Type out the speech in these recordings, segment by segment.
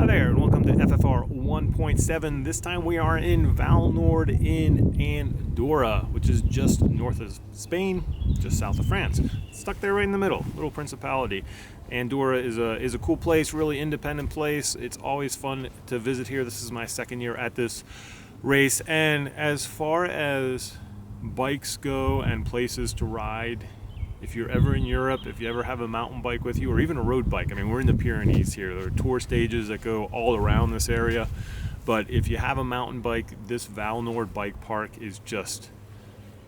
there, and welcome to FFR 1.7. This time we are in Val Nord in Andorra, which is just north of Spain, just south of France. Stuck there right in the middle, little principality. Andorra is a cool place, really independent place. It's always fun to visit here. This is my second year at this race, and as far as bikes go and places to ride, if you're ever in Europe, if you ever have a mountain bike with you, or even a road bike, I mean, we're in the Pyrenees here. There are tour stages that go all around this area. But if you have a mountain bike, this Val Nord bike park is just,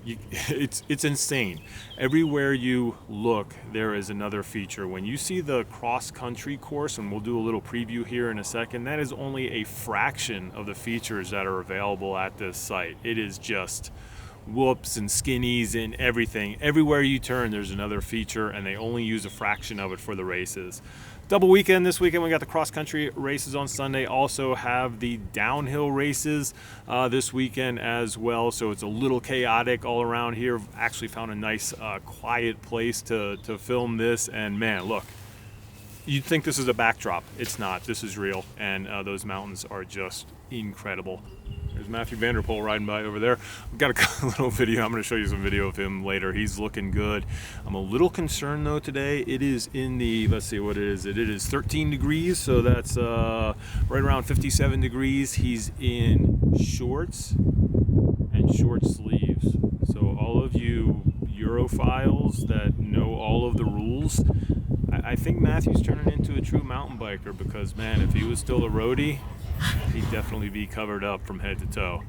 it's insane. Everywhere you look, there is another feature. When you see the cross-country course, and we'll do a little preview here in a second, that is only a fraction of the features that are available at this site. It is just whoops and skinnies and everything. Everywhere you turn, there's another feature, and they only use a fraction of it for the races. Double weekend this weekend. We got the cross-country races on Sunday. Also have the downhill races this weekend as well. So it's a little chaotic all around here. Actually found a nice quiet place to film this, and man, look, you'd think this is a backdrop. It's not. This is real, and those mountains are just incredible. There's Matthew Vanderpool riding by over there. We've got a little video. I'm going to show you some video of him later. He's looking good. I'm a little concerned though today. It is in the, let's see what it is. It is 13 degrees, so that's right around 57 degrees. He's in shorts and short sleeves. So all of you Europhiles that know all of the rules, I think Matthew's turning into a true mountain biker, because man, if he was still a roadie, he'd definitely be covered up from head to toe.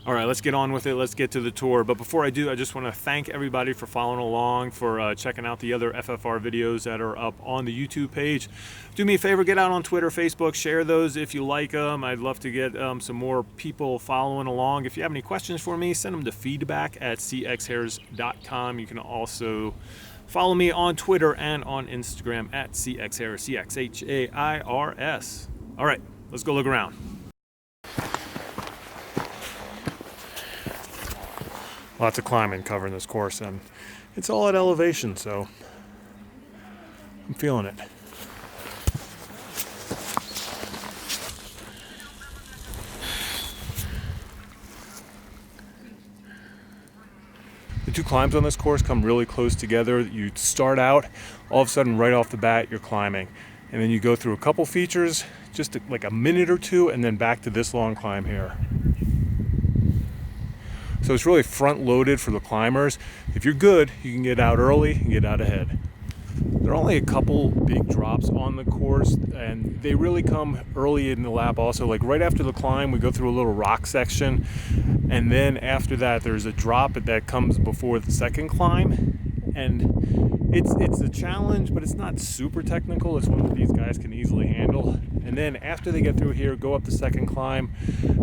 All right, let's get on with it. Let's get to the tour. But before I do, I just want to thank everybody for following along, for checking out the other FFR videos that are up on the YouTube page. Do me a favor, get out on Twitter, Facebook, share those if you like them. I'd love to get some more people following along. If you have any questions for me, send them to feedback@cxhairs.com. You can also follow me on Twitter and on Instagram at cxhairs, CXHAIRS. All right, let's go look around. Lots of climbing covering this course, and it's all at elevation, so I'm feeling it. The two climbs on this course come really close together. You start out, all of a sudden, right off the bat, you're climbing. And then you go through a couple features, just like a minute or two, and then back to this long climb here. So it's really front loaded for the climbers. If you're good, you can get out early and get out ahead. There are only a couple big drops on the course, and they really come early in the lap also. Like right after the climb, we go through a little rock section, and then after that, there's a drop that comes before the second climb. And it's a challenge, but it's not super technical. It's one that these guys can easily handle. And then after they get through here, go up the second climb,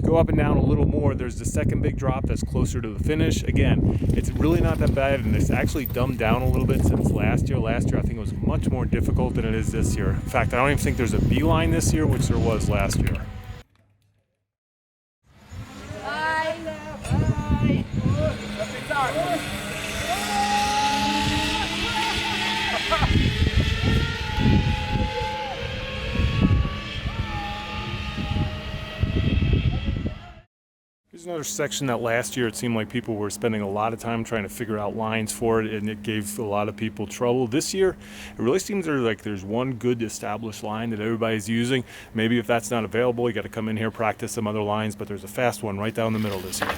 go up and down a little more. There's the second big drop that's closer to the finish. Again, it's really not that bad, and it's actually dumbed down a little bit since last year. Last year, I think it was much more difficult than it is this year. In fact, I don't even think there's a beeline this year, which there was last year. Here's another section that last year it seemed like people were spending a lot of time trying to figure out lines for it, and it gave a lot of people trouble. This year, it really seems like there's one good established line that everybody's using. Maybe if that's not available, you got to come in here, practice some other lines, but there's a fast one right down the middle this year.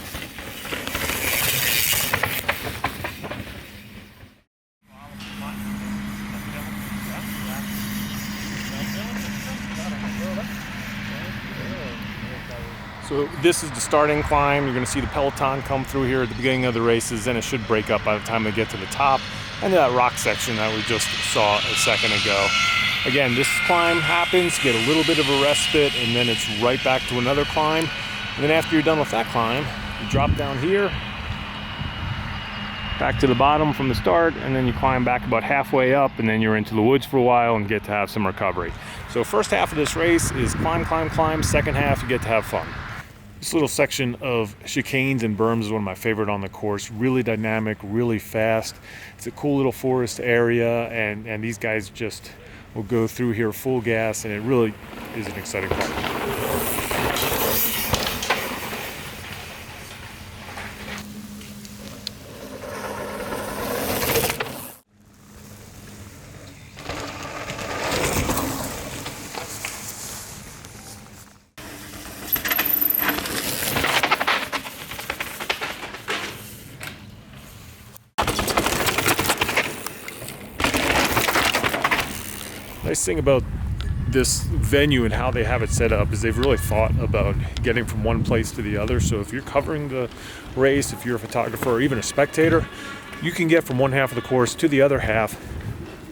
So this is the starting climb. You're going to see the peloton come through here at the beginning of the races, and it should break up by the time they get to the top and that rock section that we just saw a second ago. Again, this climb happens, get a little bit of a respite, and then it's right back to another climb. And then after you're done with that climb, you drop down here, back to the bottom from the start, and then you climb back about halfway up, and then you're into the woods for a while and get to have some recovery. So first half of this race is climb, climb, climb. Second half, you get to have fun. This little section of chicanes and berms is one of my favorite on the course. Really dynamic, really fast. It's a cool little forest area, and these guys just will go through here full gas, and it really is an exciting part. Nice thing about this venue and how they have it set up is they've really thought about getting from one place to the other. So if you're covering the race, if you're a photographer or even a spectator, you can get from one half of the course to the other half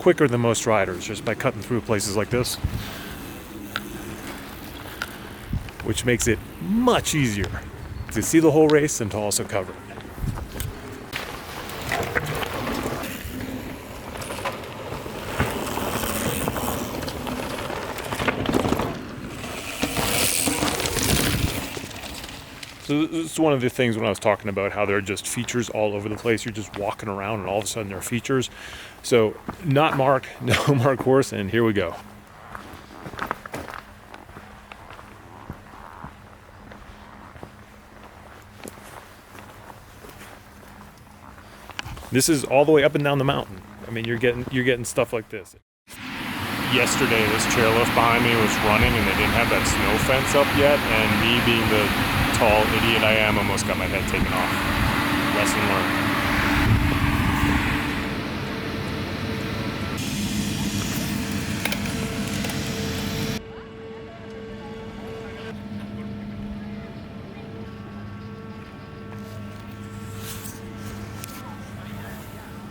quicker than most riders just by cutting through places like this, which makes it much easier to see the whole race and to also cover it. So this is one of the things when I was talking about how there are just features all over the place. You're just walking around and all of a sudden there are features. So not mark, no mark horse, and here we go. This is all the way up and down the mountain. I mean, you're getting stuff like this. Yesterday, this chairlift behind me was running and they didn't have that snow fence up yet, and me being the tall idiot I am, almost got my head taken off. Lesson learned.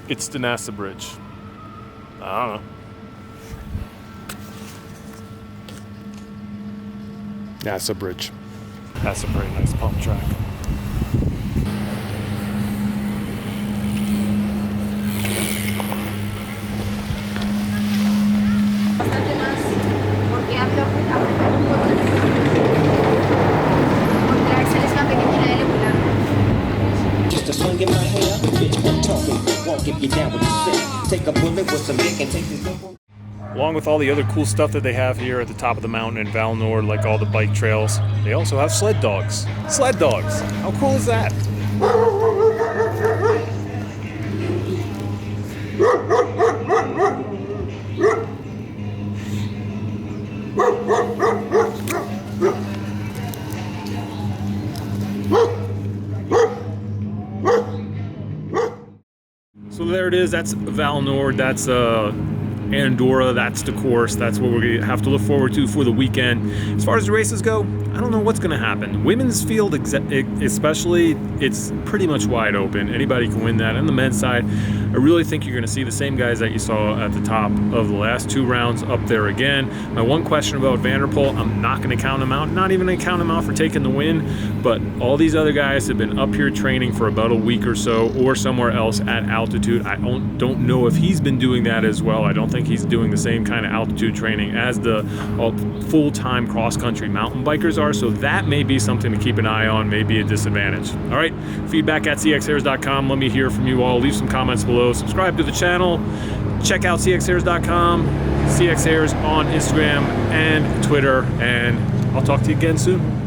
It's the NASA bridge. I don't know. NASA bridge. That's a very nice pump track. Just a swing in my hair, bitch, I'm talking, walk if you're down with the sick. Take a bullet with some dick and take this number. Along with all the other cool stuff that they have here at the top of the mountain in Val Nord, like all the bike trails, they also have sled dogs. Sled dogs! How cool is that? So there it is, that's Val Nord, that's Andorra, that's the course. That's what we're going to have to look forward to for the weekend. As far as the races go, I don't know what's going to happen. Women's field especially, it's pretty much wide open. Anybody can win that. On the men's side, I really think you're going to see the same guys that you saw at the top of the last two rounds up there again. My one question about Vanderpool, I'm not going to count him out. Not even going to count him out for taking the win, but all these other guys have been up here training for about a week or so, or somewhere else at altitude. I don't know if he's been doing that as well. I don't think he's doing the same kind of altitude training as the full-time cross-country mountain bikers are, so that may be something to keep an eye on, maybe a disadvantage. All right, feedback at cxairs.com. Let me hear from you all. Leave some comments below. Subscribe to the channel. Check out cxairs.com, cxairs on Instagram and Twitter, and I'll talk to you again soon.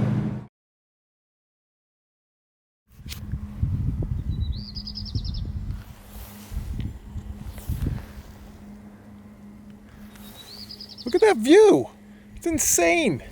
Look at that view. It's insane.